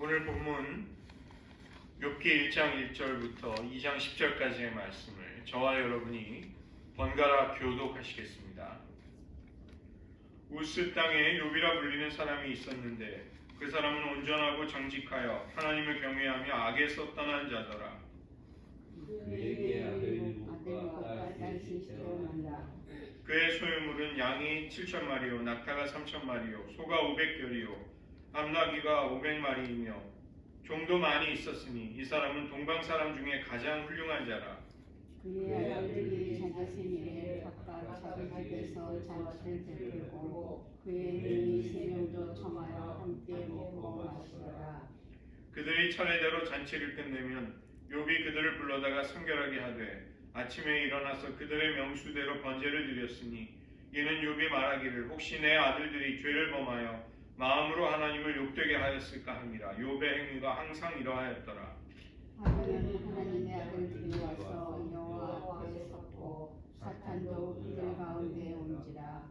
오늘 본문 욥기 1장 1절부터 2장 10절까지의 말씀을 저와 여러분이 번갈아 교독하시겠습니다. 우스 땅에 욥이라 불리는 사람이 있었는데 그 사람은 온전하고 정직하여 하나님을 경외하며 악에서 떠난 자더라. 그에게 아들과 딸이 태어난다. 그의 소유물은 양이 7,000마리요 낙타가 3,000마리요 소가 500결이요 암나귀가 500마리이며 종도 많이 있었으니 이 사람은 동방 사람 중에 가장 훌륭한 자라. 그의 아들들이 자기 생일에 각각 자기 집에서 잔치를 베풀고 그의 누이 3명도 청하여 함께 먹고 마시더라. 그들이 차례대로 잔치를 끝내면 욥이 그들을 불러다가 성결하게 하되 아침에 일어나서 그들의 명수대로 번제를 드렸으니 이는 욥이 말하기를 혹시 내 아들들이 죄를 범하여 마음으로 하나님을 욕되게 하였을까 함이라. 욥의 행위가 항상 이러하였더라. 하나님의 아들들이 와서 여호와 앞에 섰고 사탄도 그들 가운데 온지라.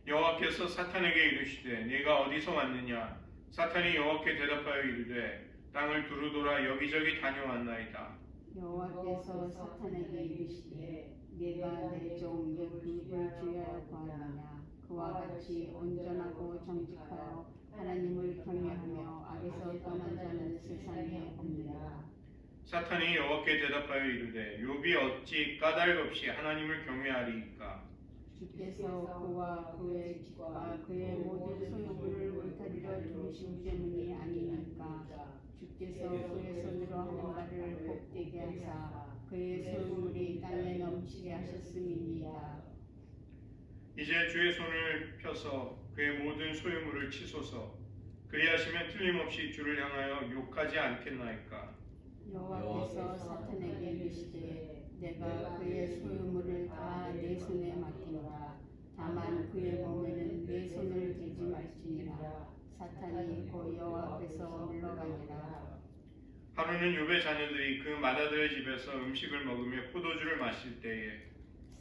여호와께서 사탄에게 이르시되 네가 어디서 왔느냐? 사탄이 여호와께 대답하여 이르되 땅을 두루돌아 여기저기 다녀왔나이다. 여호와께서 사탄에게 이르시되 네가 내 종 욥을 주의하여 구하느냐? 그와 같이 온전하고 정직하여 하나님을 경외하며 악에서 떠난 자는 세상에 없느니라. 사탄이 여호와께 대답하여 이르되 욥이 어찌 까닭 없이 하나님을 경외하리이까? 주께서 그와 그의 집과 그의 모든 소유물을 울타리로 두르신 때문이 아니니까. 주께서 그의 손으로 하는 말을 복되게 하사 그의 소유물이 땅에 넘치게 하셨음이니이다. 이제 주의 손을 펴서 그의 모든 소유물을 치소서. 그리하시면 틀림없이 주를 향하여 욕하지 않겠나이까? 여호와께서 사탄에게 이르시되 내가 그의 소유물을 다 내 손에 맡기노라. 다만 그의 몸에는 내 손을 대지 말지니라. 사탄이 곧 여호와 앞에서 물러가니라. 하루는 욥의 자녀들이 그 맏아들의 집에서 음식을 먹으며 포도주를 마실 때에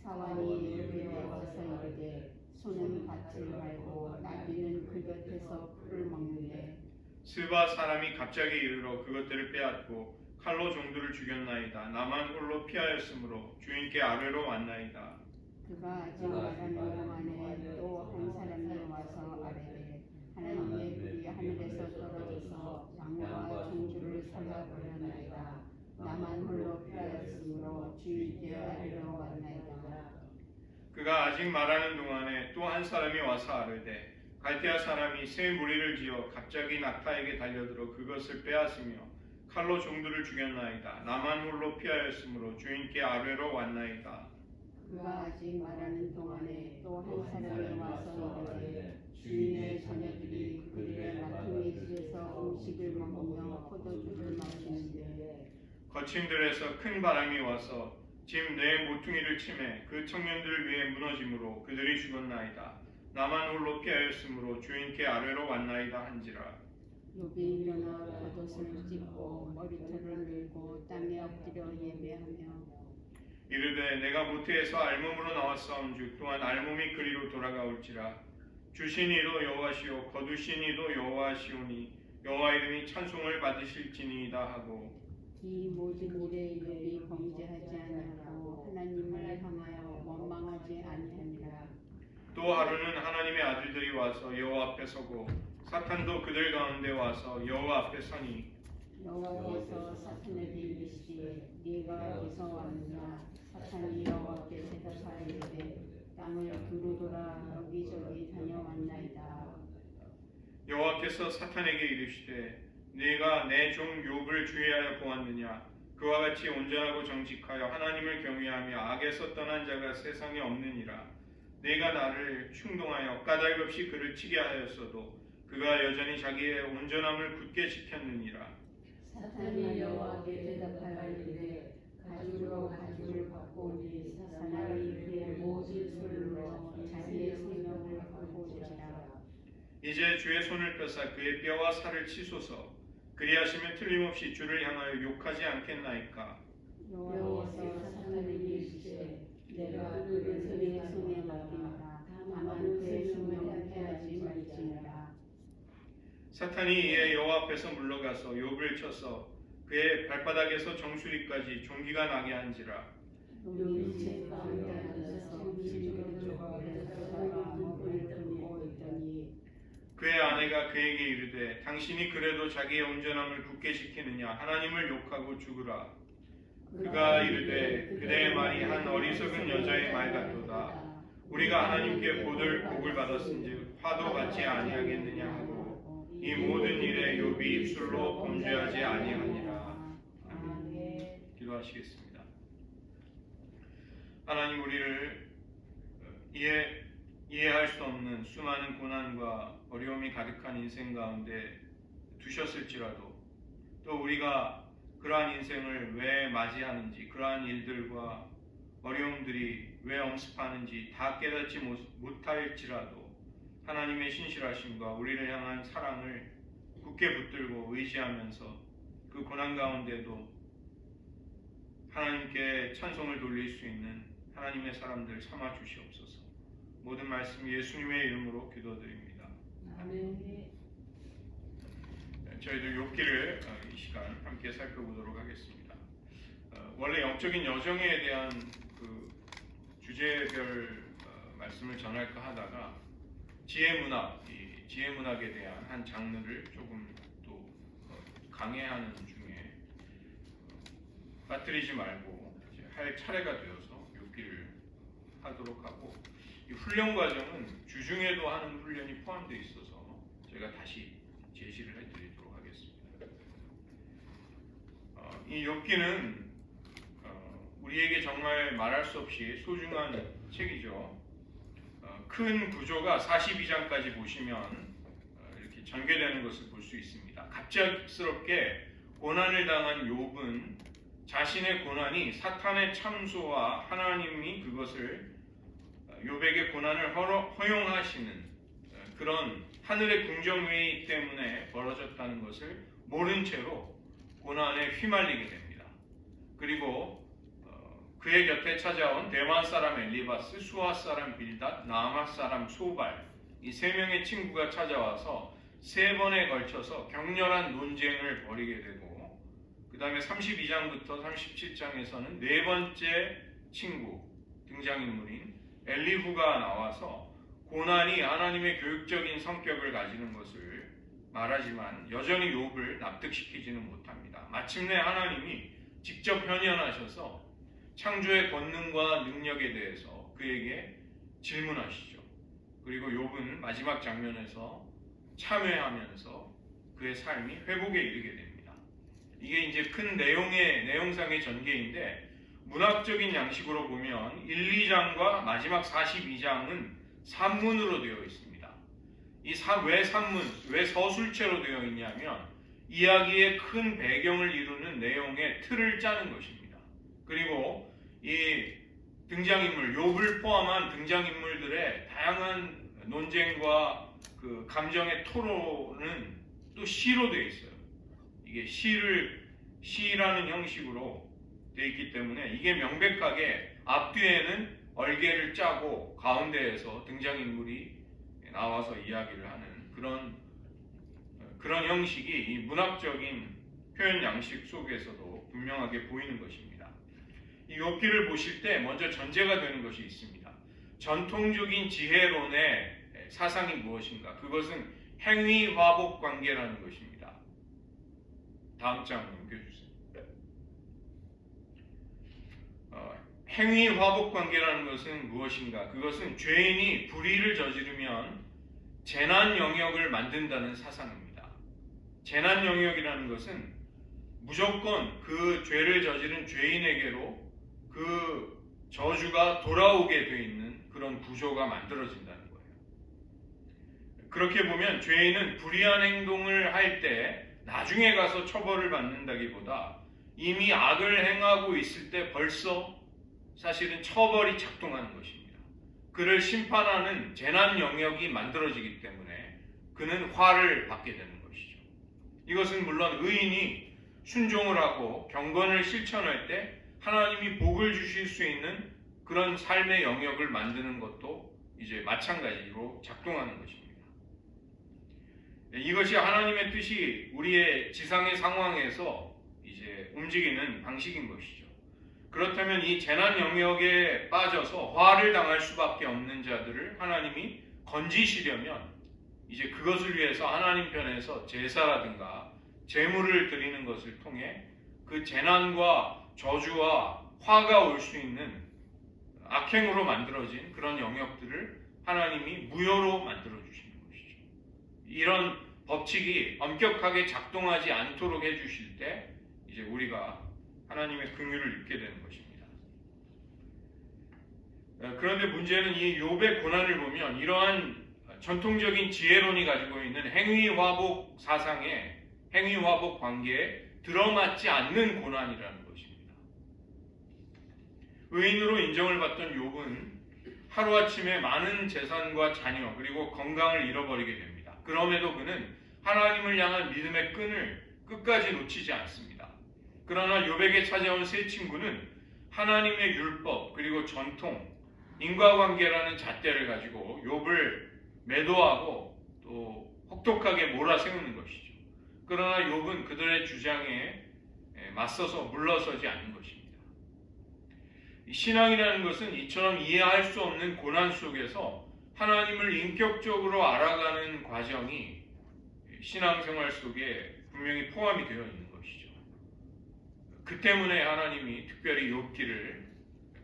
사환이 욥에게 와서 이르되 소는 밭을 갈고 나귀는 그 곁에서 풀을 먹는데 스바 사람이 갑자기 이르러 그것들을 빼앗고 칼로 종들을 죽였나이다. 나만 홀로 피하였으므로 주인께 아뢰러 왔나이다. 그가 아직 말하는 동안에 또 한 사람이 와서 아뢰되 하나님의 불이 하늘에서 떨어져서 양과 종들을 살라버렸나이다. 나만 홀로 피하였으므로 주인께 아뢰러 왔나이다. 그가 아직 말하는 동안에 또 한 사람이 와서 아뢰되 갈대아 사람이 새 무리를 지어 갑자기 낙타에게 달려들어 그것을 빼앗으며 칼로 종들을 죽였나이다. 나만 홀로 피하였으므로 주인께 아뢰러 왔나이다. 그가 아직 말하는 동안에 또 한 사람이 와서 이르되 주인의 자녀들이 그들의 마땅히 집에서 음식을 먹으며 포도주를 마시는데 거친 들에서 큰 바람이 와서 짐 네 모퉁이를 치매 그 청년들 위에 무너짐으로 그들이 죽었나이다. 나만 홀로 피하였으므로 주인께 아뢰러 왔나이다 한지라. 욥이 일어나 겉옷을 찢고 머리털을 밀고 땅에 엎드려 예배하며 이르되 내가 모태에서 알몸으로 나왔사온즉 또한 알몸이 그리로 돌아가올지라. 주신 이도 여호와시오 거두신 이도 여호와시오니 여호와 이름이 찬송을 받으실지니이다 하고 이 모든 일에 욥이 범죄하지 아니하고 하나님을 향하여 원망하지 아니하니라. 또 하루는 하나님의 아들들이 와서 여호와 앞에 서고 사탄도 그들 가운데 와서 여호와 앞에 서니 여호와께서 사탄에게 이르시되 네가 어디서 왔느냐? 사탄이 여호와께 대답하여 이르되 땅을 두루돌아 여기저기 다녀왔나이다. 여호와께서 사탄에게 이르시되 네가 내 종 욥을 주의하여 보았느냐? 그와 같이 온전하고 정직하여 하나님을 경외하며 악에서 떠난 자가 세상에 없느니라. 네가 나를 충동하여 까닭 없이 그를 치게 하였어도 그가 여전히 자기의 온전함을 굳게 지켰느니라. 사탄이 여호와께 대답하여 이르되 가죽으로 가죽을 바꾸니 사나이 그의 모든 소유로 자기의 생명을 바꾸지라. 이제 주의 손을 펴사 그의 뼈와 살을 치소서. 그리하시면 틀림없이 주를 향하여 욕하지 않겠나이까? 여호와께서 사탄에게 이르시되 내가 그를 내 손에 맡기노라. 다만 그의 숨을 은폐하지 말지니라. 사탄이 이에 여호와 앞에서 물러가서 욥을 쳐서 그의 발바닥에서 정수리까지 종기가 나게 한지라. 욥이 제 가운데 앉아서 길을 쫓아가면서 머리를 들고 있더니 그의 아내가 그에게 이르되 당신이 그래도 자기의 온전함을 굳게 지키느냐 하나님을 욕하고 죽으라. 그가 이르되 그대의 말이 한 어리석은 여자의 말 같도다. 우리가 하나님께 복을 받았은즉 화도 받지 아니하겠느냐 하고 이 모든 일에 욥이 입술로 범죄하지 아니하니라. 기도하시겠습니다. 하나님, 우리를 이해할 수 없는 수많은 고난과 어려움이 가득한 인생 가운데 두셨을지라도 또 우리가 그러한 인생을 왜 맞이하는지, 그러한 일들과 어려움들이 왜 엄습하는지 다 깨닫지 못할지라도 하나님의 신실하심과 우리를 향한 사랑을 굳게 붙들고 의지하면서 그 고난 가운데도 하나님께 찬송을 돌릴 수 있는 하나님의 사람들 삼아 주시옵소서. 모든 말씀 예수님의 이름으로 기도드립니다. 아멘. 저희들 욥기를 이 시간 함께 살펴보도록 하겠습니다. 원래 영적인 여정에 대한 그 주제별 말씀을 전할까 하다가 지혜문학, 지혜 문학에 대한 한 장르를 조금 또 강해하는 중에 빠뜨리지 말고 할 차례가 되어서 욥기를 하도록 하고, 이 훈련 과정은 주중에도 하는 훈련이 포함되어 있어서 제가 다시 제시를 해드리도록 하겠습니다. 이 욥기는 우리에게 정말 말할 수 없이 소중한 책이죠. 큰 구조가 42장까지 보시면 이렇게 전개되는 것을 볼 수 있습니다. 갑작스럽게 고난을 당한 욥은 자신의 고난이 사탄의 참소와 하나님이 그것을 욥에게 고난을 허용하시는 그런 하늘의 궁정회의 때문에 벌어졌다는 것을 모른 채로 고난에 휘말리게 됩니다. 그리고 그의 곁에 찾아온 대만 사람 엘리바스, 수아 사람 빌닷, 나아마 사람 소발, 이 세 명의 친구가 찾아와서 세 번에 걸쳐서 격렬한 논쟁을 벌이게 되고, 그 다음에 32장부터 37장에서는 네 번째 친구, 등장인물인 엘리후가 나와서 고난이 하나님의 교육적인 성격을 가지는 것을 말하지만 여전히 욥을 납득시키지는 못합니다. 마침내 하나님이 직접 현현하셔서 창조의 권능과 능력에 대해서 그에게 질문하시죠. 그리고 욥은 마지막 장면에서 참회하면서 그의 삶이 회복에 이르게 됩니다. 이게 이제 큰 내용상의 전개인데, 문학적인 양식으로 보면 1, 2장과 마지막 42장은 산문으로 되어 있습니다. 왜 산문, 왜 서술체로 되어 있냐면 이야기의 큰 배경을 이루는 내용의 틀을 짜는 것입니다. 그리고 이 등장인물, 욥을 포함한 등장인물들의 다양한 논쟁과 그 감정의 토론은 또 시로 되어 있어요. 이게 시라는 형식으로 되어 있기 때문에 이게 명백하게 앞뒤에는 얼개를 짜고 가운데에서 등장인물이 나와서 이야기를 하는 그런 형식이 이 문학적인 표현 양식 속에서도 분명하게 보이는 것입니다. 이 욥기를 보실 때 먼저 전제가 되는 것이 있습니다. 전통적인 지혜론의 사상이 무엇인가? 그것은 행위화복 관계라는 것입니다. 다음 장 넘겨주세요. 행위화복 관계라는 것은 무엇인가? 그것은 죄인이 불의를 저지르면 재난 영역을 만든다는 사상입니다. 재난 영역이라는 것은 무조건 그 죄를 저지른 죄인에게로 그 저주가 돌아오게 돼 있는 그런 구조가 만들어진다는 거예요. 그렇게 보면 죄인은 불의한 행동을 할 때 나중에 가서 처벌을 받는다기보다 이미 악을 행하고 있을 때 벌써 사실은 처벌이 작동하는 것입니다. 그를 심판하는 재난 영역이 만들어지기 때문에 그는 화를 받게 되는 것이죠. 이것은 물론 의인이 순종을 하고 경건을 실천할 때 하나님이 복을 주실 수 있는 그런 삶의 영역을 만드는 것도 이제 마찬가지로 작동하는 것입니다. 이것이 하나님의 뜻이 우리의 지상의 상황에서 이제 움직이는 방식인 것이죠. 그렇다면 이 재난 영역에 빠져서 화를 당할 수밖에 없는 자들을 하나님이 건지시려면 이제 그것을 위해서 하나님 편에서 제사라든가 제물을 드리는 것을 통해 그 재난과 저주와 화가 올 수 있는 악행으로 만들어진 그런 영역들을 하나님이 무효로 만들어 주시는 것이죠. 이런 법칙이 엄격하게 작동하지 않도록 해주실 때 이제 우리가 하나님의 긍휼을 입게 되는 것입니다. 그런데 문제는 이 욥의 고난을 보면 이러한 전통적인 지혜론이 가지고 있는 행위화복 사상의 행위화복 관계에 들어맞지 않는 고난이라는 것입니다. 의인으로 인정을 받던 욥은 하루아침에 많은 재산과 자녀 그리고 건강을 잃어버리게 됩니다. 그럼에도 그는 하나님을 향한 믿음의 끈을 끝까지 놓치지 않습니다. 그러나 욥에게 찾아온 세 친구는 하나님의 율법 그리고 전통, 인과관계라는 잣대를 가지고 욥을 매도하고 또 혹독하게 몰아세우는 것이죠. 그러나 욥은 그들의 주장에 맞서서 물러서지 않는 것입니다. 신앙이라는 것은 이처럼 이해할 수 없는 고난 속에서 하나님을 인격적으로 알아가는 과정이 신앙생활 속에 분명히 포함이 되어 있는 것이죠. 그 때문에 하나님이 특별히 욥기를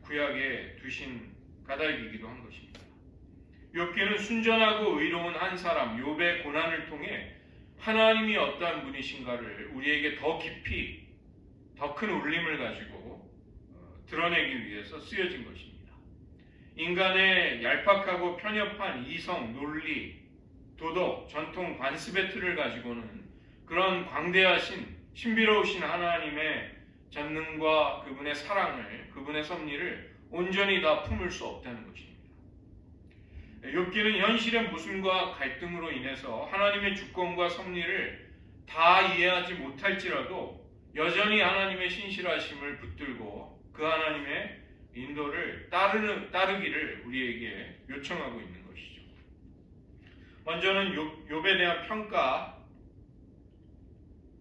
구약에 두신 까닭이기도 한 것입니다. 욥기는 순전하고 의로운 한 사람 욥의 고난을 통해 하나님이 어떠한 분이신가를 우리에게 더 깊이 더 큰 울림을 가지고 드러내기 위해서 쓰여진 것입니다. 인간의 얄팍하고 편협한 이성, 논리, 도덕, 전통, 관습의 틀을 가지고는 그런 광대하신 신비로우신 하나님의 전능과 그분의 사랑을, 그분의 섭리를 온전히 다 품을 수 없다는 것입니다. 욥기는 현실의 모순과 갈등으로 인해서 하나님의 주권과 섭리를 다 이해하지 못할지라도 여전히 하나님의 신실하심을 붙들고 그 하나님의 인도를 따르기를 우리에게 요청하고 있는 것이죠. 먼저는 욥에 대한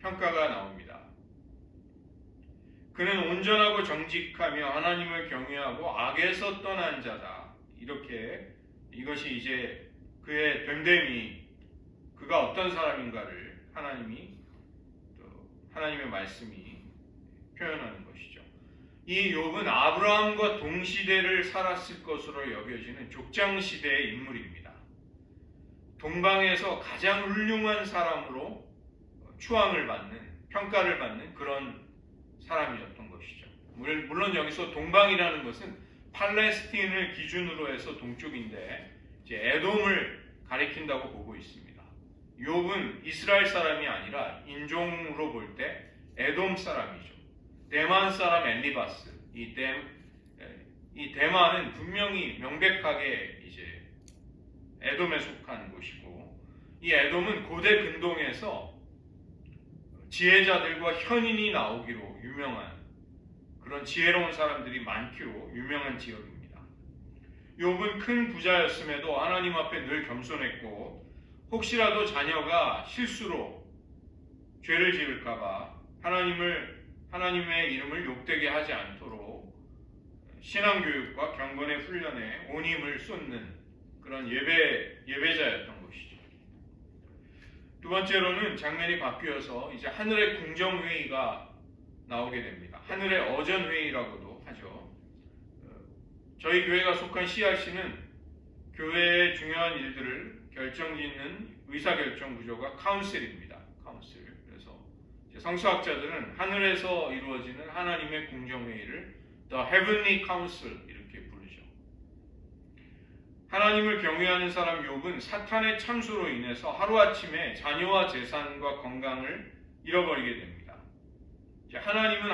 평가가 나옵니다. 그는 온전하고 정직하며 하나님을 경외하고 악에서 떠난 자다. 이렇게 이것이 이제 그의 됨됨이 그가 어떤 사람인가를 하나님의 말씀이 표현하는 것이죠. 이 욥은 아브라함과 동시대를 살았을 것으로 여겨지는 족장시대의 인물입니다. 동방에서 가장 훌륭한 사람으로 평가를 받는 그런 사람이었던 것이죠. 물론 여기서 동방이라는 것은 팔레스틴을 기준으로 해서 동쪽인데 이제 에돔을 가리킨다고 보고 있습니다. 욥은 이스라엘 사람이 아니라 인종으로 볼 때 에돔 사람이죠. 대만 사람 엘리바스. 이 대만은 분명히 명백하게 이제 에돔에 속한 곳이고 이 에돔은 고대 근동에서 지혜자들과 현인이 나오기로 유명한 그런 지혜로운 사람들이 많기로 유명한 지역입니다. 욥은 큰 부자였음에도 하나님 앞에 늘 겸손했고 혹시라도 자녀가 실수로 죄를 지을까봐 하나님의 이름을 욕되게 하지 않도록 신앙교육과 경건의 훈련에 온 힘을 쏟는 그런 예배자였던 것이죠. 두 번째로는 장면이 바뀌어서 이제 하늘의 궁정회의가 나오게 됩니다. 하늘의 어전회의라고도 하죠. 저희 교회가 속한 CRC는 교회의 중요한 일들을 결정짓는 의사결정 구조가 카운슬입니다. 카운슬. 그래서 성서학자들은 하늘에서 이루어지는 하나님의 궁정회의를 The Heavenly Council 이렇게 부르죠. 하나님을 경외하는 사람 욥은 사탄의 참소로 인해서 하루아침에 자녀와 재산과 건강을 잃어버리게 됩니다. 하나님은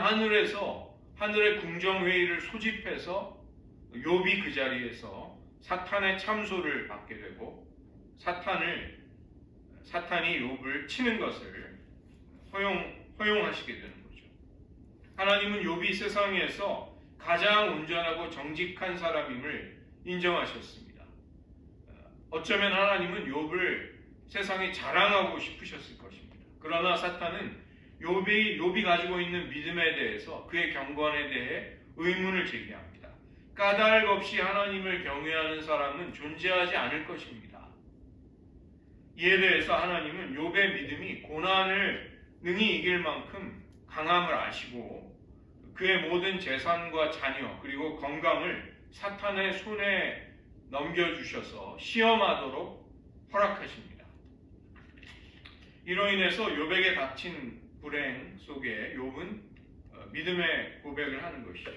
하늘의 궁정회의를 소집해서 욥이 그 자리에서 사탄의 참소를 받게 되고 사탄이 욥을 치는 것을 허용하시게 되는 거죠. 하나님은 욥이 세상에서 가장 온전하고 정직한 사람임을 인정하셨습니다. 어쩌면 하나님은 욥을 세상에 자랑하고 싶으셨을 것입니다. 그러나 사탄은 욥이 가지고 있는 믿음에 대해서, 그의 경건에 대해 의문을 제기합니다. 까닭 없이 하나님을 경외하는 사람은 존재하지 않을 것입니다. 이에 대해서 하나님은 욥의 믿음이 고난을 능히 이길 만큼 강함을 아시고 그의 모든 재산과 자녀 그리고 건강을 사탄의 손에 넘겨주셔서 시험하도록 허락하십니다. 이로 인해서 욥에게 닥친 불행 속에 욥은 믿음의 고백을 하는 것이죠.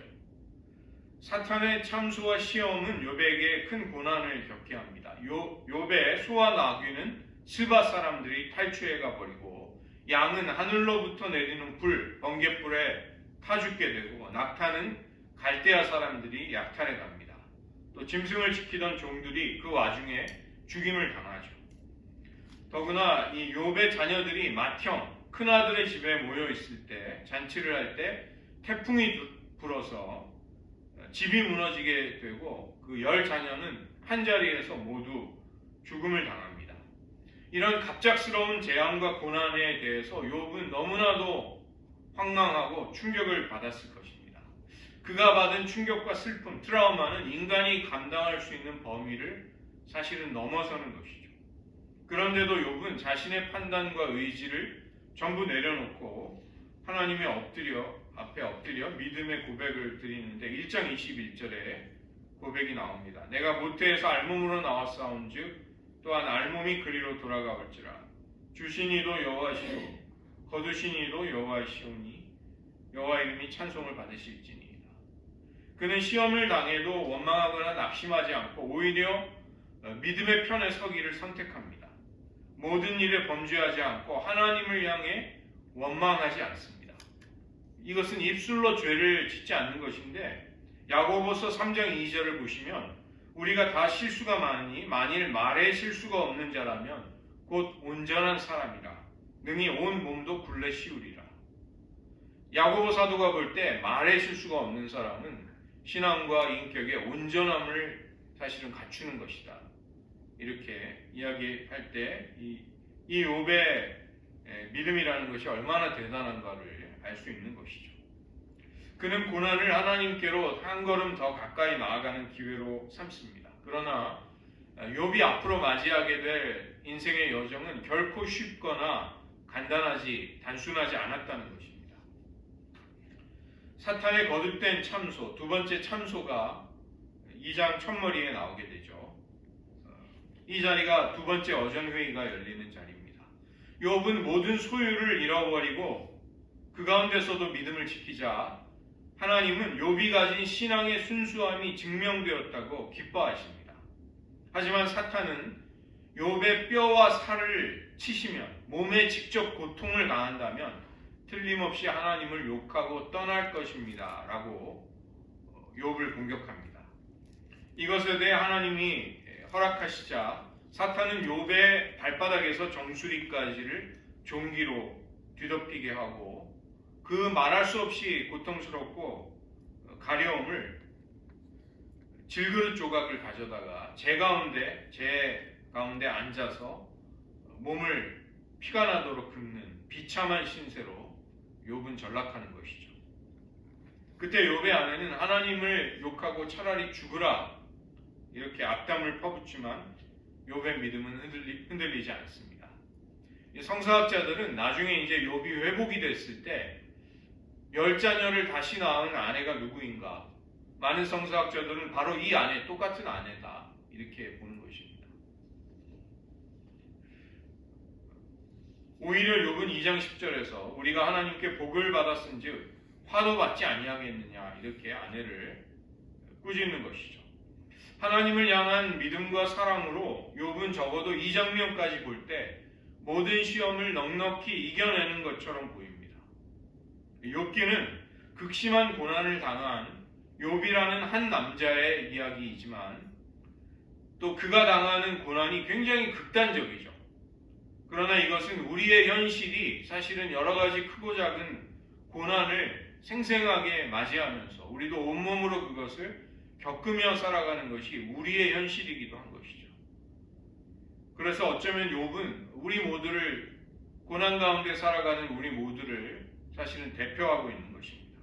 사탄의 참소와 시험은 욥에게 큰 고난을 겪게 합니다. 욥의 소와 나귀는 스바 사람들이 탈취해가 버리고, 양은 하늘로부터 내리는 번갯불에 타 죽게 되고, 낙타는 갈대아 사람들이 약탈해 갑니다. 또 짐승을 지키던 종들이 그 와중에 죽임을 당하죠. 더구나 이 욥의 자녀들이 맏형 큰아들의 집에 모여 있을 때, 잔치를 할 때 태풍이 불어서 집이 무너지게 되고 그 10자녀는 한자리에서 모두 죽음을 당합니다. 이런 갑작스러운 재앙과 고난에 대해서 욥은 너무나도 황망하고 충격을 받았을 것입니다. 그가 받은 충격과 슬픔, 트라우마는 인간이 감당할 수 있는 범위를 사실은 넘어서는 것이죠. 그런데도 욥은 자신의 판단과 의지를 전부 내려놓고 하나님의 앞에 엎드려 믿음의 고백을 드리는데 1장 21절에 고백이 나옵니다. 내가 모태에서 알몸으로 나왔사온즉 또한 알몸이 그리로 돌아가올지라. 주신 이도 여호와시요 거두신 이도 여호와시오니 여호와 이름이 찬송을 받으실지니이다. 그는 시험을 당해도 원망하거나 낙심하지 않고 오히려 믿음의 편에 서기를 선택합니다. 모든 일에 범죄하지 않고 하나님을 향해 원망하지 않습니다. 이것은 입술로 죄를 짓지 않는 것인데, 야고보서 3장 2절을 보시면 우리가 다 실수가 많으니 만일 말에 실수가 없는 자라면 곧 온전한 사람이라 능히 온 몸도 굴레 씌우리라. 야고보 사도가 볼 때 말에 실수가 없는 사람은 신앙과 인격의 온전함을 사실은 갖추는 것이다. 이렇게 이야기할 때 이 욥의 믿음이라는 것이 얼마나 대단한가를 알 수 있는 것이죠. 그는 고난을 하나님께로 한 걸음 더 가까이 나아가는 기회로 삼습니다. 그러나 욥이 앞으로 맞이하게 될 인생의 여정은 결코 쉽거나 단순하지 않았다는 것입니다. 사탄의 거듭된 참소, 두 번째 참소가 2장 첫머리에 나오게 되죠. 이 자리가 두 번째 어전회의가 열리는 자리입니다. 욥은 모든 소유를 잃어버리고 그 가운데서도 믿음을 지키자 하나님은 욥이 가진 신앙의 순수함이 증명되었다고 기뻐하십니다. 하지만 사탄은 욥의 뼈와 살을 치시면, 몸에 직접 고통을 당한다면 틀림없이 하나님을 욕하고 떠날 것입니다 라고 욥을 공격합니다. 이것에 대해 하나님이 허락하시자 사탄은 욥의 발바닥에서 정수리까지를 종기로 뒤덮이게 하고 그 말할 수 없이 고통스럽고 가려움을 질그릇 조각을 가져다가 제 가운데 앉아서 몸을 피가 나도록 긁는 비참한 신세로 욥은 전락하는 것이죠. 그때 욥의 아내는 하나님을 욕하고 차라리 죽으라 이렇게 악담을 퍼붓지만 욥의 믿음은 흔들리지 않습니다. 성서학자들은 나중에 이제 욥이 회복이 됐을 때 10자녀를 다시 낳은 아내가 누구인가? 많은 성서학자들은 바로 이 아내, 똑같은 아내다 이렇게 보는 것입니다. 오히려 욥은 2장 10절에서 우리가 하나님께 복을 받았은즉 화도 받지 아니하겠느냐 이렇게 아내를 꾸짖는 것이죠. 하나님을 향한 믿음과 사랑으로 욥은 적어도 이 장면까지 볼 때 모든 시험을 넉넉히 이겨내는 것처럼 보입니다. 욥기는 극심한 고난을 당한 욥이라는 한 남자의 이야기이지만 또 그가 당하는 고난이 굉장히 극단적이죠. 그러나 이것은 우리의 현실이 사실은 여러 가지 크고 작은 고난을 생생하게 맞이하면서 우리도 온몸으로 그것을 겪으며 살아가는 것이 우리의 현실이기도 한 것이죠. 그래서 어쩌면 욥은 우리 모두를 고난 가운데 살아가는 우리 모두를 사실은 대표하고 있는 것입니다.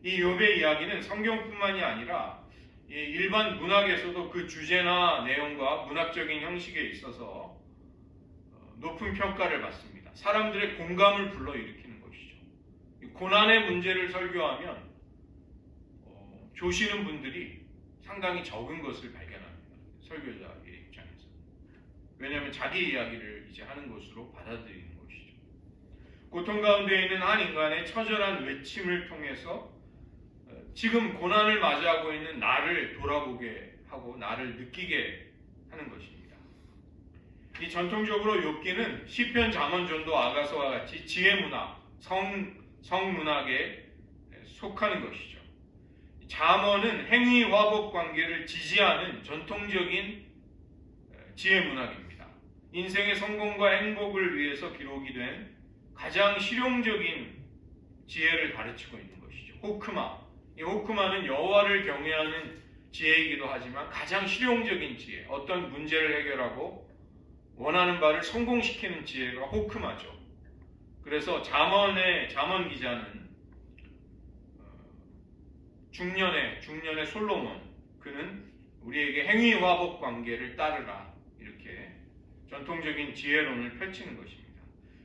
이 욥의 이야기는 성경뿐만이 아니라 일반 문학에서도 그 주제나 내용과 문학적인 형식에 있어서 높은 평가를 받습니다. 사람들의 공감을 불러일으키는 것이죠. 고난의 문제를 설교하면 조시는 분들이 상당히 적은 것을 발견합니다. 설교자의 입장에서. 왜냐하면 자기 이야기를 이제 하는 것으로 받아들이는 것이죠. 고통 가운데 있는 한 인간의 처절한 외침을 통해서 지금 고난을 맞이하고 있는 나를 돌아보게 하고 나를 느끼게 하는 것입니다. 이 전통적으로 욥기는 시편, 잠언, 전도, 아가서와 같이 지혜 문학, 성문학에 속하는 것이죠. 잠언은 행위 화복 관계를 지지하는 전통적인 지혜 문학입니다. 인생의 성공과 행복을 위해서 기록이 된 가장 실용적인 지혜를 가르치고 있는 것이죠. 호크마. 이 호크마는 여호와를 경외하는 지혜이기도 하지만 가장 실용적인 지혜, 어떤 문제를 해결하고 원하는 바를 성공시키는 지혜가 호크마죠. 그래서 잠언 기자는 중년의 솔로몬, 그는 우리에게 행위화복 관계를 따르라, 이렇게 전통적인 지혜론을 펼치는 것입니다.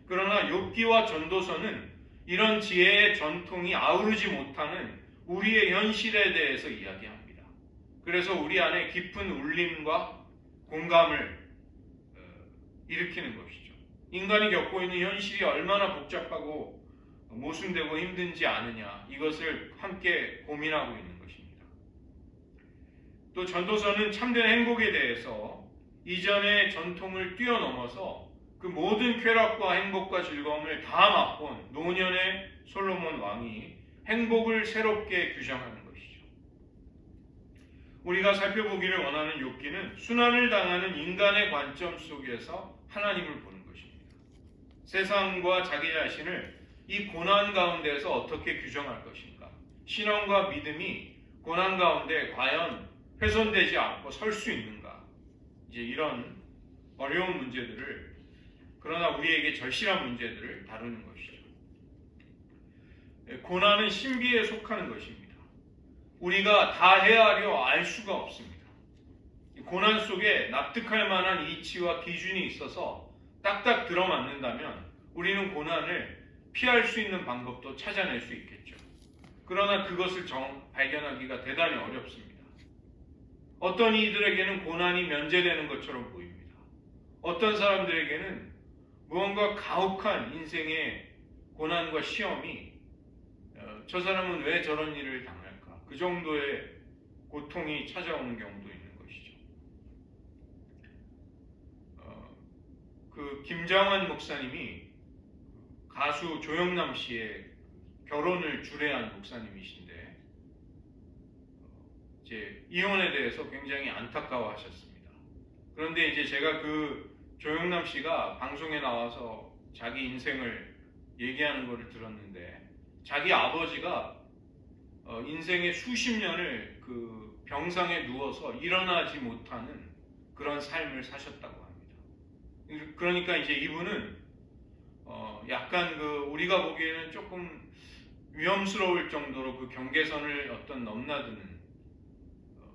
그러나 욥기와 전도서는 이런 지혜의 전통이 아우르지 못하는 우리의 현실에 대해서 이야기합니다. 그래서 우리 안에 깊은 울림과 공감을 일으키는 것이죠. 인간이 겪고 있는 현실이 얼마나 복잡하고 모순되고 힘든지 아느냐, 이것을 함께 고민하고 있는 것입니다. 또 전도서는 참된 행복에 대해서 이전의 전통을 뛰어넘어서 그 모든 쾌락과 행복과 즐거움을 다 맛본 노년의 솔로몬 왕이 행복을 새롭게 규정하는 것이죠. 우리가 살펴보기를 원하는 욥기는 순환을 당하는 인간의 관점 속에서 하나님을 보는 것입니다. 세상과 자기 자신을 이 고난 가운데서 어떻게 규정할 것인가? 신앙과 믿음이 고난 가운데 과연 훼손되지 않고 설 수 있는가? 이제 이런 어려운 문제들을, 그러나 우리에게 절실한 문제들을 다루는 것이죠. 고난은 신비에 속하는 것입니다. 우리가 다 헤아려 알 수가 없습니다. 고난 속에 납득할 만한 이치와 기준이 있어서 딱딱 들어맞는다면 우리는 고난을 피할 수 있는 방법도 찾아낼 수 있겠죠. 그러나 그것을 발견하기가 대단히 어렵습니다. 어떤 이들에게는 고난이 면제되는 것처럼 보입니다. 어떤 사람들에게는 무언가 가혹한 인생의 고난과 시험이 저 사람은 왜 저런 일을 당할까? 그 정도의 고통이 찾아오는 경우도 있는 것이죠. 그 김장환 목사님이 가수 조영남 씨의 결혼을 주례한 목사님이신데 이제 이혼에 대해서 굉장히 안타까워하셨습니다. 그런데 이제 제가 그 조영남 씨가 방송에 나와서 자기 인생을 얘기하는 것을 들었는데 자기 아버지가 인생의 수십 년을 그 병상에 누워서 일어나지 못하는 그런 삶을 사셨다고 합니다. 그러니까 이제 이분은 약간 그 우리가 보기에는 조금 위험스러울 정도로 그 경계선을 어떤 넘나드는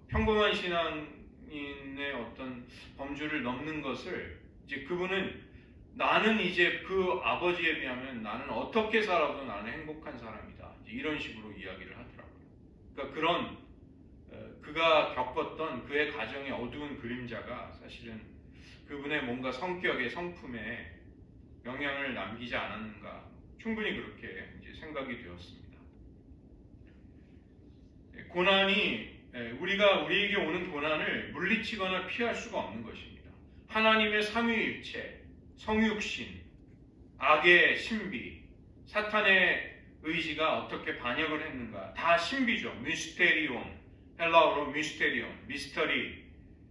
평범한 신앙인의 어떤 범주를 넘는 것을 이제 그분은 나는 이제 그 아버지에 비하면 나는 어떻게 살아도 나는 행복한 사람이다, 이제 이런 식으로 이야기를 하더라고요. 그러니까 그런 그가 겪었던 그의 가정의 어두운 그림자가 사실은 그분의 뭔가 성격의 성품에 영향을 남기지 않았는가, 충분히 그렇게 이제 생각이 되었습니다. 고난이 우리에게 오는 고난을 물리치거나 피할 수가 없는 것입니다. 하나님의 삼위일체, 성육신, 악의 신비, 사탄의 의지가 어떻게 반역을 했는가, 다 신비죠. 미스테리온, 헬라어로 미스테리온, 미스터리,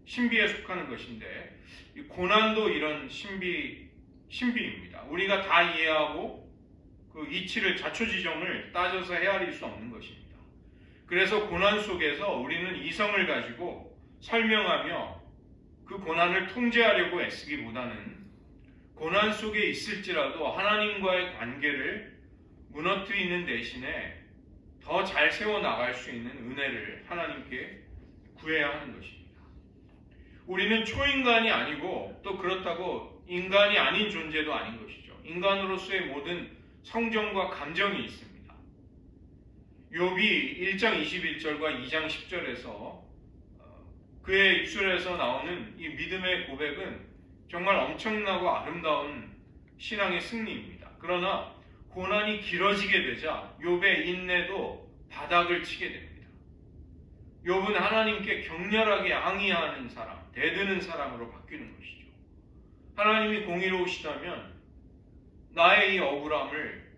신비에 속하는 것인데 이 고난도 이런 신비입니다. 우리가 다 이해하고 그 이치를, 자초지종을 따져서 헤아릴 수 없는 것입니다. 그래서 고난 속에서 우리는 이성을 가지고 설명하며 그 고난을 통제하려고 애쓰기보다는 고난 속에 있을지라도 하나님과의 관계를 무너뜨리는 대신에 더 잘 세워나갈 수 있는 은혜를 하나님께 구해야 하는 것입니다. 우리는 초인간이 아니고 또 그렇다고 인간이 아닌 존재도 아닌 것이죠. 인간으로서의 모든 성정과 감정이 있습니다. 욥이 1장 21절과 2장 10절에서 그의 입술에서 나오는 이 믿음의 고백은 정말 엄청나고 아름다운 신앙의 승리입니다. 그러나 고난이 길어지게 되자 욥의 인내도 바닥을 치게 됩니다. 욥은 하나님께 격렬하게 항의하는 사람, 대드는 사람으로 바뀌는 것이죠. 하나님이 공의로우시다면 나의 이 억울함을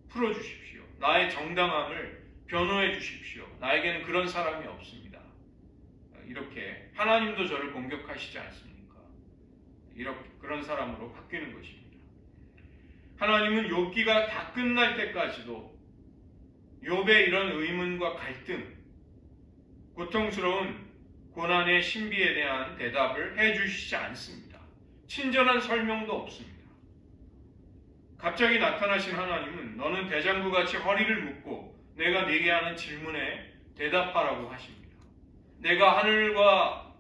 풀어주십시오. 나의 정당함을 변호해 주십시오. 나에게는 그런 사람이 없습니다. 이렇게 하나님도 저를 공격하시지 않습니까? 이렇게 그런 사람으로 바뀌는 것입니다. 하나님은 욥기가 다 끝날 때까지도 욥의 이런 의문과 갈등, 고통스러운 고난의 신비에 대한 대답을 해주시지 않습니다. 친절한 설명도 없습니다. 갑자기 나타나신 하나님은 너는 대장구같이 허리를 묶고 내가 네게 하는 질문에 대답하라고 하십니다. 내가 하늘과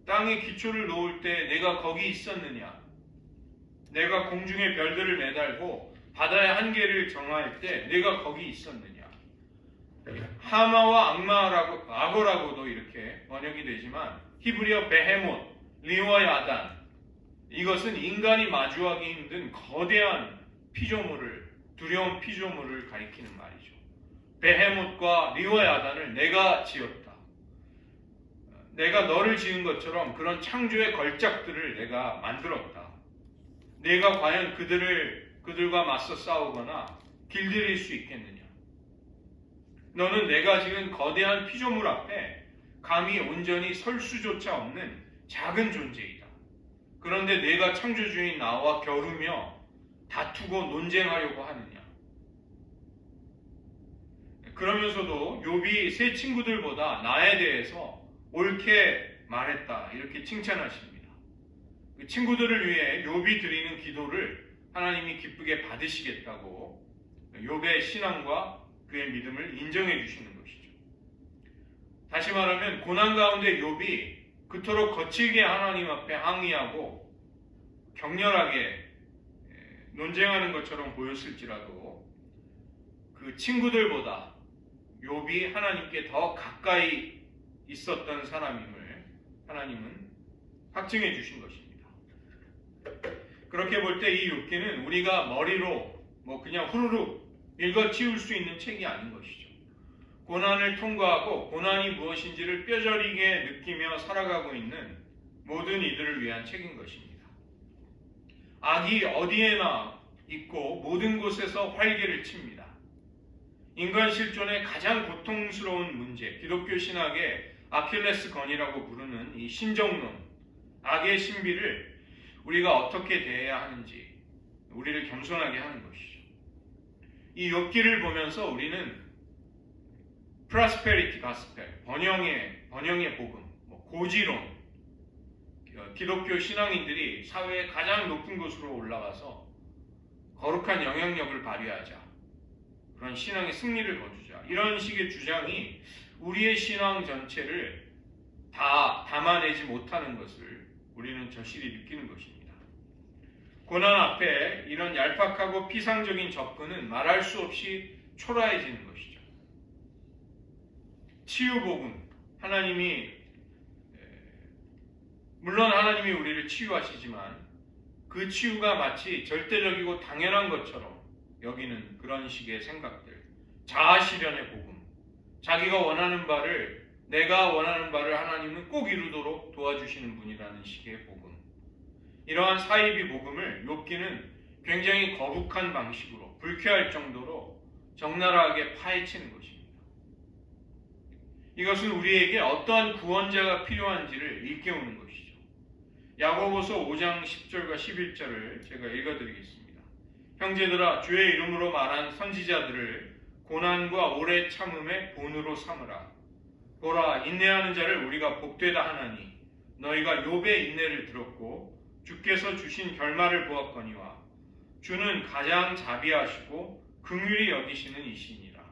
땅의 기초를 놓을 때 내가 거기 있었느냐? 내가 공중의 별들을 매달고 바다의 한계를 정할 때 내가 거기 있었느냐? 하마와 악어라고도 이렇게 번역이 되지만 히브리어 베헤못, 리워야단, 이것은 인간이 마주하기 힘든 거대한 피조물을, 두려운 피조물을 가리키는 말이죠. 베헤못과 리워야단을 내가 지었다. 내가 너를 지은 것처럼 그런 창조의 걸작들을 내가 만들었다. 내가 과연 그들과 맞서 싸우거나 길들일 수 있겠느냐? 너는 내가 지은 거대한 피조물 앞에 감히 온전히 설 수조차 없는 작은 존재이다. 그런데 내가 창조주인 나와 겨루며 다투고 논쟁하려고 하느냐? 그러면서도 욥이 세 친구들보다 나에 대해서 옳게 말했다, 이렇게 칭찬하십니다. 그 친구들을 위해 욥이 드리는 기도를 하나님이 기쁘게 받으시겠다고 욥의 신앙과 그의 믿음을 인정해 주시는 것이죠. 다시 말하면 고난 가운데 욥이 그토록 거칠게 하나님 앞에 항의하고 격렬하게 논쟁하는 것처럼 보였을지라도 그 친구들보다 욥이 하나님께 더 가까이 있었던 사람임을 하나님은 확증해 주신 것입니다. 그렇게 볼 때 이 욥기는 우리가 머리로 그냥 후루룩 읽어치울 수 있는 책이 아닌 것이죠. 고난을 통과하고 고난이 무엇인지를 뼈저리게 느끼며 살아가고 있는 모든 이들을 위한 책인 것입니다. 악이 어디에나 있고 모든 곳에서 활개를 칩니다. 인간 실존의 가장 고통스러운 문제, 기독교 신학의 아킬레스건이라고 부르는 이 신정론, 악의 신비를 우리가 어떻게 대해야 하는지 우리를 겸손하게 하는 것이죠. 이 욥기를 보면서 우리는 프로스페리티 가스펠, 번영의 복음, 고지론, 기독교 신앙인들이 사회의 가장 높은 곳으로 올라가서 거룩한 영향력을 발휘하자, 그런 신앙의 승리를 거두자, 이런 식의 주장이 우리의 신앙 전체를 다 담아내지 못하는 것을 우리는 절실히 느끼는 것입니다. 고난 앞에 이런 얄팍하고 피상적인 접근은 말할 수 없이 초라해지는 것이죠. 치유복음, 물론 하나님이 우리를 치유하시지만 그 치유가 마치 절대적이고 당연한 것처럼 여기는 그런 식의 생각들, 자아실현의 복음, 자기가 원하는 바를, 내가 원하는 바를 하나님은 꼭 이루도록 도와주시는 분이라는 식의 복음, 이러한 사이비 복음을 욥기는 굉장히 거북한 방식으로, 불쾌할 정도로 적나라하게 파헤치는 것입니다. 이것은 우리에게 어떠한 구원자가 필요한지를 일깨우는 것이죠. 야고보서 5장 10절과 11절을 제가 읽어드리겠습니다. 형제들아, 주의 이름으로 말한 선지자들을 고난과 오래 참음의 본으로 삼으라. 보라, 인내하는 자를 우리가 복되다 하나니 너희가 욥의 인내를 들었고 주께서 주신 결말을 보았거니와 주는 가장 자비하시고 긍휼히 여기시는 이시니라.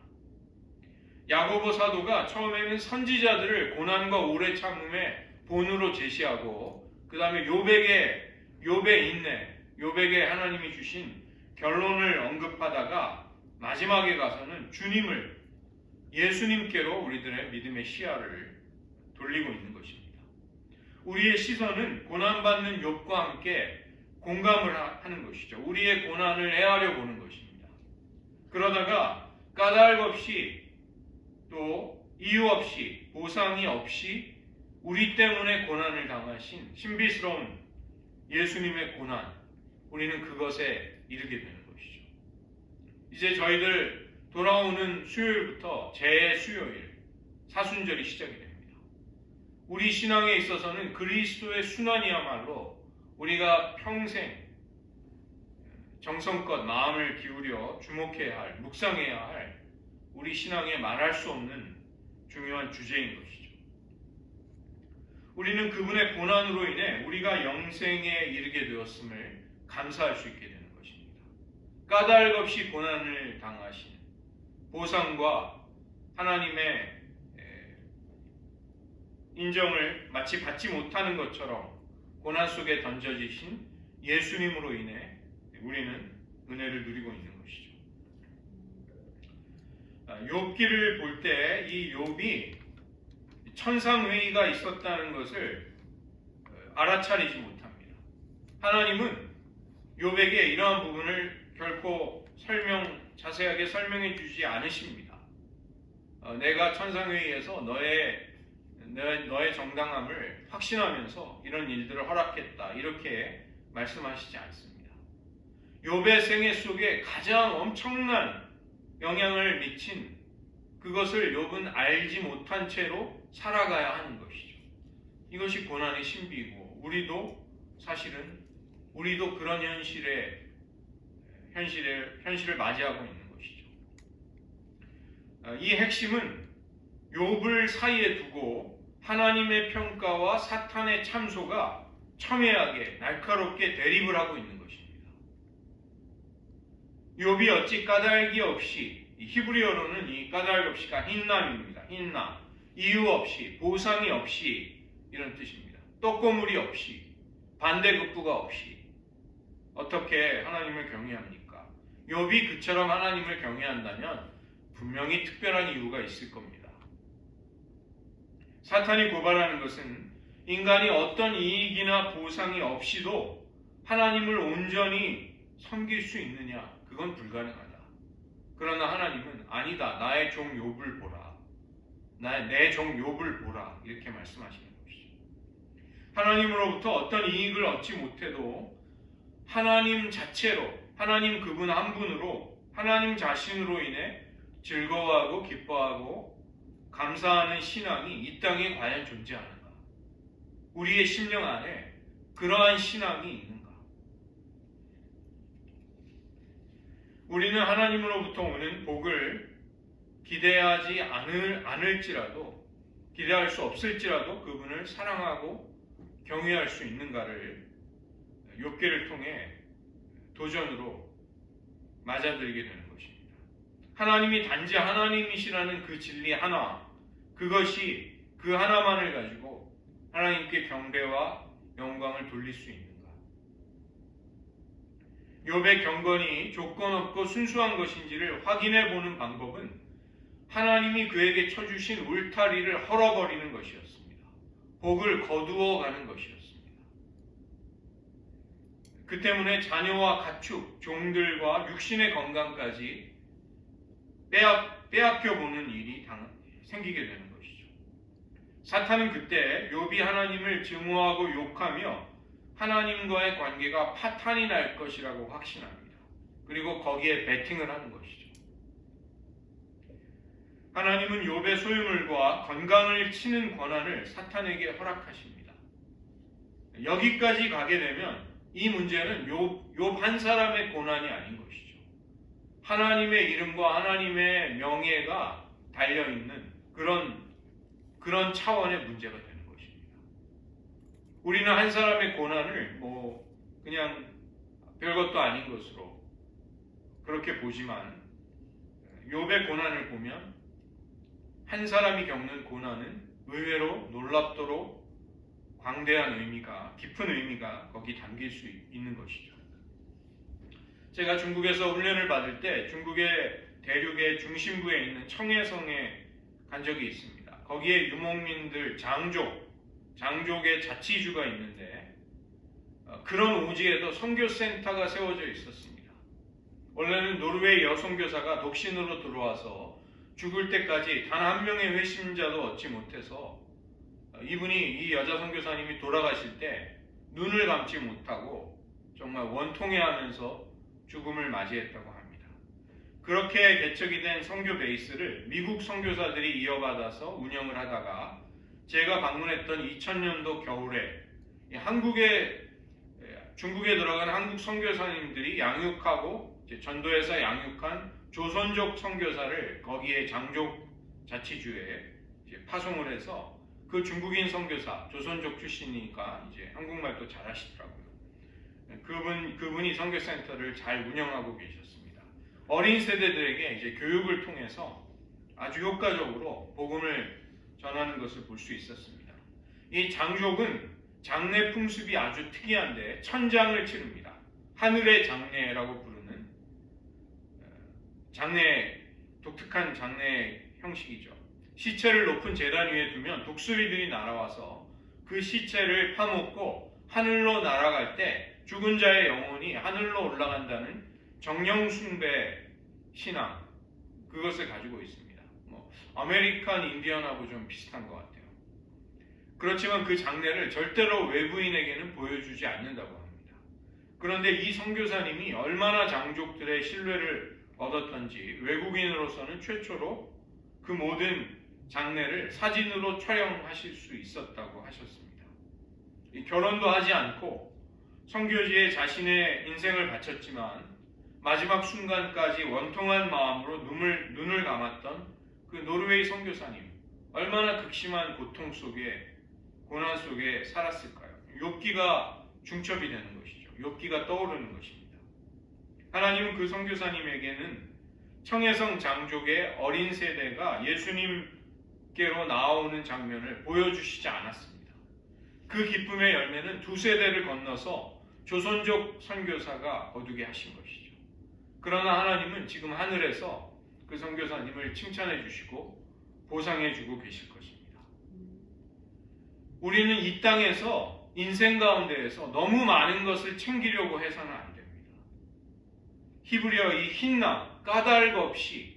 야고보 사도가 처음에는 선지자들을 고난과 오래 참음의 본으로 제시하고 그 다음에 욥의 인내, 욥에게 하나님이 주신 결론을 언급하다가 마지막에 가서는 주님을, 예수님께로 우리들의 믿음의 시야를 돌리고 있는 것입니다. 우리의 시선은 고난받는 욥과 함께 공감을 하는 것이죠. 우리의 고난을 헤아려 보는 것입니다. 그러다가 까닭 없이 또 이유 없이 보상이 없이 우리 때문에 고난을 당하신 신비스러운 예수님의 고난, 우리는 그것에 이르게 되는 것이죠. 이제 저희들 돌아오는 수요일부터 제 수요일 사순절이 시작이 됩니다. 우리 신앙에 있어서는 그리스도의 순환이야말로 우리가 평생 정성껏 마음을 기울여 주목해야 할, 묵상해야 할 우리 신앙에 말할 수 없는 중요한 주제인 것이죠. 우리는 그분의 고난으로 인해 우리가 영생에 이르게 되었음을 감사할 수 있게 되는 것입니다. 까닭 없이 고난을 당하신 보상과 하나님의 인정을 마치 받지 못하는 것처럼 고난 속에 던져지신 예수님으로 인해 우리는 은혜를 누리고 있는 것이죠. 욥기를 볼 때 이 욥이 천상회의가 있었다는 것을 알아차리지 못합니다. 하나님은 욥에게 이러한 부분을 결코 자세하게 설명해 주지 않으십니다. 내가 천상회의에서 너의 정당함을 확신하면서 이런 일들을 허락했다, 이렇게 말씀하시지 않습니다. 욥의 생애 속에 가장 엄청난 영향을 미친 그것을 욥은 알지 못한 채로 살아가야 하는 것이죠. 이것이 고난의 신비이고 우리도 그런 현실을 맞이하고 있는 것이죠. 이 핵심은 욥을 사이에 두고 하나님의 평가와 사탄의 참소가 첨예하게 날카롭게 대립을 하고 있는 것입니다. 욥이 어찌 까닭이 없이, 히브리어로는 이 까닭 없이가 흰남입니다. 흰남. 이유 없이, 보상이 없이, 이런 뜻입니다. 떡고물이 없이, 반대급부가 없이 어떻게 하나님을 경외합니까? 욥이 그처럼 하나님을 경외한다면 분명히 특별한 이유가 있을 겁니다. 사탄이 고발하는 것은 인간이 어떤 이익이나 보상이 없이도 하나님을 온전히 섬길 수 있느냐? 그건 불가능하다. 그러나 하나님은 아니다. 나의 종 욥을 보라. 내 종 욥을 보라. 이렇게 말씀하시는 것이죠. 하나님으로부터 어떤 이익을 얻지 못해도 하나님 자체로, 하나님 그분 한 분으로, 하나님 자신으로 인해 즐거워하고 기뻐하고 감사하는 신앙이 이 땅에 과연 존재하는가? 우리의 심령 안에 그러한 신앙이 있는가? 우리는 하나님으로부터 오는 복을 기대하지 않을지라도, 기대할 수 없을지라도 그분을 사랑하고 경외할 수 있는가를 욥기를 통해 도전으로 맞아들이게 되는 것입니다. 하나님이 단지 하나님이시라는 그 진리 하나, 그것이 그 하나만을 가지고 하나님께 경배와 영광을 돌릴 수 있는가? 욥의 경건이 조건 없고 순수한 것인지를 확인해 보는 방법은 하나님이 그에게 쳐주신 울타리를 헐어버리는 것이었습니다. 복을 거두어 가는 것이었습니다. 그 때문에 자녀와 가축, 종들과 육신의 건강까지 빼앗겨 보는 일이 생기게 되는 것이죠. 사탄은 그때 욥이 하나님을 증오하고 욕하며 하나님과의 관계가 파탄이 날 것이라고 확신합니다. 그리고 거기에 베팅을 하는 것이죠. 하나님은 욥의 소유물과 건강을 치는 권한을 사탄에게 허락하십니다. 여기까지 가게 되면 이 문제는 욥 한 사람의 고난이 아닌 것이죠. 하나님의 이름과 하나님의 명예가 달려있는 그런 차원의 문제가 되는 것입니다. 우리는 한 사람의 고난을 그냥 별것도 아닌 것으로 그렇게 보지만 욥의 고난을 보면 한 사람이 겪는 고난은 의외로 놀랍도록 광대한 의미가, 깊은 의미가 거기 담길 수 있는 것이죠. 제가 중국에서 훈련을 받을 때 중국의 대륙의 중심부에 있는 청해성에 간 적이 있습니다. 거기에 유목민들, 장족의 자치주가 있는데 그런 오지에도 선교센터가 세워져 있었습니다. 원래는 노르웨이 여선교사가 독신으로 들어와서 죽을 때까지 단 한 명의 회심자도 얻지 못해서 이분이, 이 여자 선교사님이 돌아가실 때 눈을 감지 못하고 정말 원통해하면서 죽음을 맞이했다고 합니다. 그렇게 개척이 된 선교 베이스를 미국 선교사들이 이어받아서 운영을 하다가 제가 방문했던 2000년도 겨울에 중국에 들어간 한국 선교사님들이 양육하고 전도에서 양육한 조선족 선교사를 거기에 장족 자치주에 파송을 해서 그 중국인 선교사, 조선족 출신이니까 이제 한국말도 잘하시더라고요. 그분이 선교센터를 잘 운영하고 계셨습니다. 어린 세대들에게 이제 교육을 통해서 아주 효과적으로 복음을 전하는 것을 볼 수 있었습니다. 이 장족은 장례 풍습이 아주 특이한데 천장을 치릅니다. 하늘의 장례라고 부르는 독특한 장례 형식이죠. 시체를 높은 제단 위에 두면 독수리들이 날아와서 그 시체를 파먹고 하늘로 날아갈 때 죽은 자의 영혼이 하늘로 올라간다는 정령숭배 신앙, 그것을 가지고 있습니다. 아메리칸 인디언하고 좀 비슷한 것 같아요. 그렇지만 그 장례를 절대로 외부인에게는 보여주지 않는다고 합니다. 그런데 이 선교사님이 얼마나 장족들의 신뢰를 얻었던지 외국인으로서는 최초로 그 모든 장례를 사진으로 촬영하실 수 있었다고 하셨습니다. 결혼도 하지 않고 선교지에 자신의 인생을 바쳤지만 마지막 순간까지 원통한 마음으로 눈을 감았던 그 노르웨이 선교사님, 얼마나 극심한 고통 속에, 고난 속에 살았을까요? 욥기가 중첩이 되는 것이죠. 욥기가 떠오르는 것입니다. 하나님은 그 선교사님에게는 청해성 장족의 어린 세대가 예수님께로 나아오는 장면을 보여주시지 않았습니다. 그 기쁨의 열매는 두 세대를 건너서 조선족 선교사가 거두게 하신 것이죠. 그러나 하나님은 지금 하늘에서 그 선교사님을 칭찬해 주시고 보상해 주고 계실 것입니다. 우리는 이 땅에서 인생 가운데에서 너무 많은 것을 챙기려고 해서는 안 됩니다. 히브리어 이 hin남, 까닭 없이,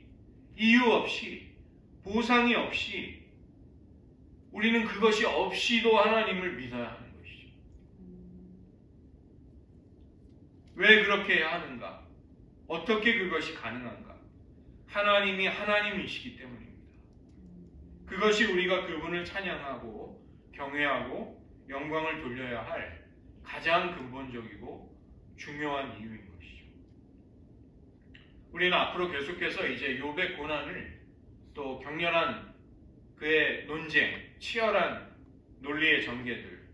이유 없이, 보상이 없이 우리는 그것이 없이도 하나님을 믿어야 하는 것이죠. 왜 그렇게 해야 하는가? 어떻게 그것이 가능한가? 하나님이 하나님이시기 때문입니다. 그것이 우리가 그분을 찬양하고 경외하고 영광을 돌려야 할 가장 근본적이고 중요한 이유인 것이죠. 우리는 앞으로 계속해서 이제 욥의 고난을, 또 격렬한 그의 논쟁, 치열한 논리의 전개들,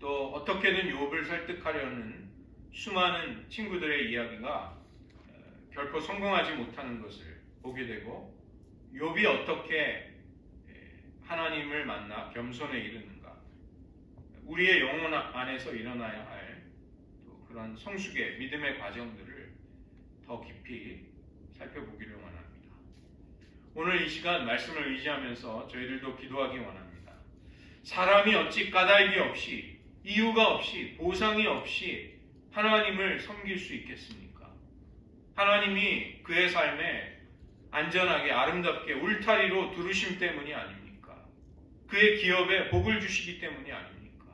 또 어떻게든 욥을 설득하려는 수많은 친구들의 이야기가 결코 성공하지 못하는 것을 보게 되고, 욥이 어떻게 하나님을 만나 겸손에 이르는가, 우리의 영혼 안에서 일어나야 할 또 그런 성숙의 믿음의 과정들을 더 깊이 살펴보기를 원합니다. 오늘 이 시간 말씀을 의지하면서 저희들도 기도하기 원합니다. 사람이 어찌 까닭이 없이, 이유가 없이, 보상이 없이 하나님을 섬길 수 있겠습니까? 하나님이 그의 삶에 안전하게 아름답게 울타리로 두르심 때문이 아닙니까? 그의 기업에 복을 주시기 때문이 아닙니까?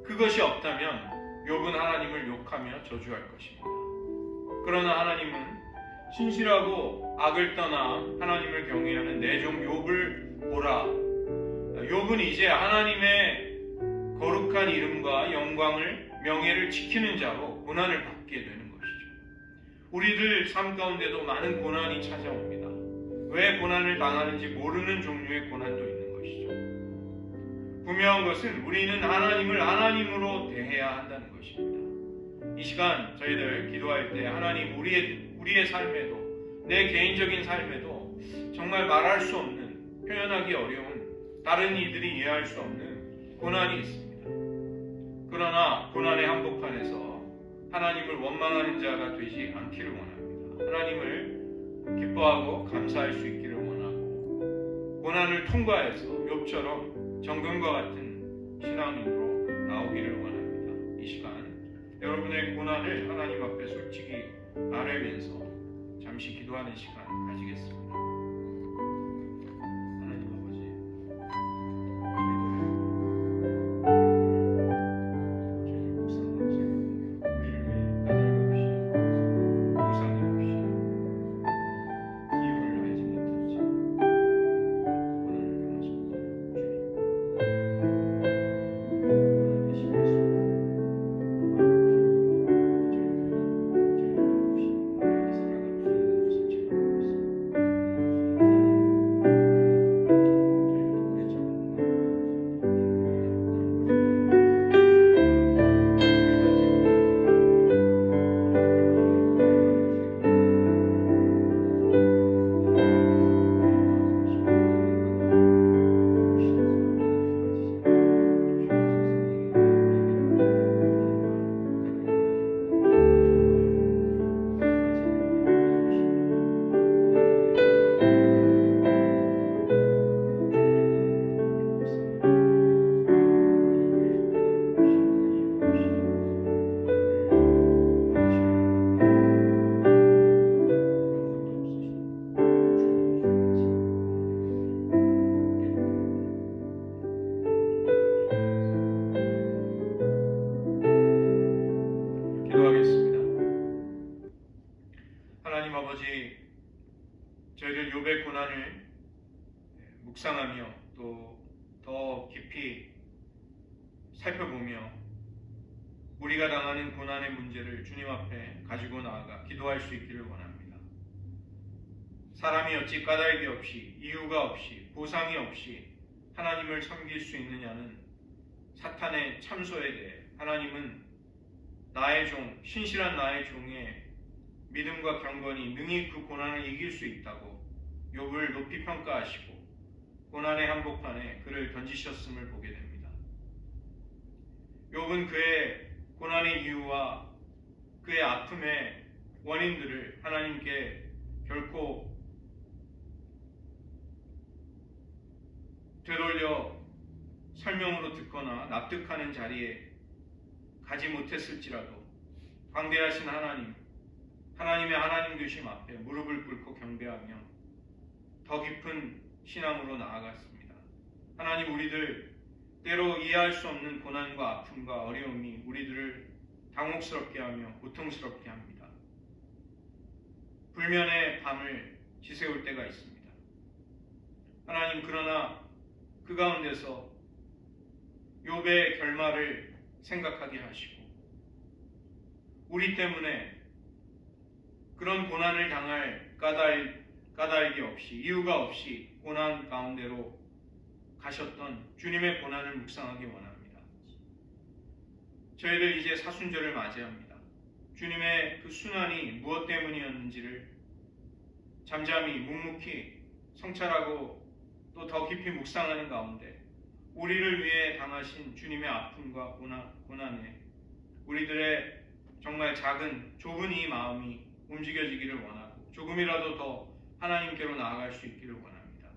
그것이 없다면 욥은 하나님을 욕하며 저주할 것입니다. 그러나 하나님은 신실하고 악을 떠나 하나님을 경외하는 내 종 욥을 보라. 욥은 이제 하나님의 거룩한 이름과 영광을, 명예를 지키는 자로 고난을 받게 되는 것이죠. 우리들 삶 가운데도 많은 고난이 찾아옵니다. 왜 고난을 당하는지 모르는 종류의 고난도 있는 것이죠. 분명한 것은 우리는 하나님을 하나님으로 대해야 한다는 것입니다. 이 시간 저희들 기도할 때 하나님 우리의 삶에도 내 개인적인 삶에도 정말 말할 수 없는 표현하기 어려운 다른 이들이 이해할 수 없는 고난이 있습니다. 그러나 고난의 한복판에서 하나님을 원망하는 자가 되지 않기를 원합니다. 하나님을 기뻐하고 감사할 수 있기를 원하고 고난을 통과해서 욥처럼 정금과 같은 신앙인으로 나오기를 원합니다. 이 시간 여러분의 고난을 하나님 앞에 솔직히 아뢰면서 잠시 기도하는 시간 가지겠습니다. 하나님 아버지, 저희들 묵상하면서 우리를 위해 까닭 없이 보상이 없이 이유를 알지 못한 채 고난을 당하셨던 주님, 고난의 심의 속에 기도하겠습니다. 하나님 아버지, 저희들 욥의 고난을 묵상하며 또 더 깊이 살펴보며 우리가 당하는 고난의 문제를 주님 앞에 가지고 나아가 기도할 수 있기를 원합니다. 사람이 어찌 까닭이 없이 이유가 없이 보상이 없이 하나님을 섬길 수 있느냐는 사탄의 참소에 대해 하나님은 나의 종, 신실한 나의 종의 믿음과 경건이 능히 그 고난을 이길 수 있다고 욥을 높이 평가하시고 고난의 한복판에 그를 던지셨음을 보게 됩니다. 욥은 그의 고난의 이유와 그의 아픔의 원인들을 하나님께 결코 되돌려 설명으로 듣거나 납득하는 자리에 가지 못했을지라도 광대하신 하나님, 하나님의 하나님 되심 앞에 무릎을 꿇고 경배하며 더 깊은 신앙으로 나아갔습니다. 하나님, 우리들 때로 이해할 수 없는 고난과 아픔과 어려움이 우리들을 당혹스럽게 하며 고통스럽게 합니다. 불면의 밤을 지새울 때가 있습니다. 하나님, 그러나 그 가운데서 욥의 결말을 생각하게 하시고 우리 때문에 그런 고난을 당할 까닭이 없이 이유가 없이 고난 가운데로 가셨던 주님의 고난을 묵상하기 원합니다. 저희들 이제 사순절을 맞이합니다. 주님의 그 순환이 무엇 때문이었는지를 잠잠히 묵묵히 성찰하고 또 더 깊이 묵상하는 가운데 우리를 위해 당하신 주님의 아픔과 고난에 우리들의 정말 작은 좁은 이 마음이 움직여지기를 원하고 조금이라도 더 하나님께로 나아갈 수 있기를 원합니다.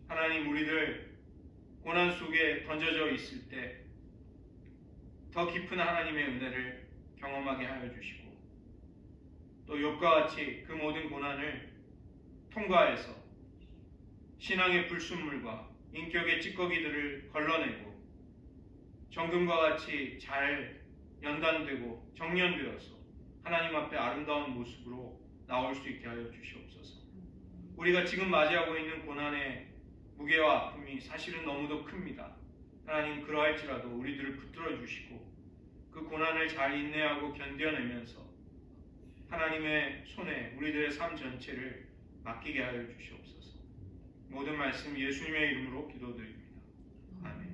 하나님, 우리들 고난 속에 던져져 있을 때 더 깊은 하나님의 은혜를 경험하게 하여 주시고 또 욥과 같이 그 모든 고난을 통과해서 신앙의 불순물과 인격의 찌꺼기들을 걸러내고 정금과 같이 잘 연단되고 정련되어서 하나님 앞에 아름다운 모습으로 나올 수 있게 하여 주시옵소서. 우리가 지금 맞이하고 있는 고난의 무게와 아픔이 사실은 너무도 큽니다. 하나님, 그러할지라도 우리들을 붙들어 주시고 그 고난을 잘 인내하고 견뎌내면서 하나님의 손에 우리들의 삶 전체를 맡기게 하여 주시옵소서. 모든 말씀 예수님의 이름으로 기도드립니다. 아멘.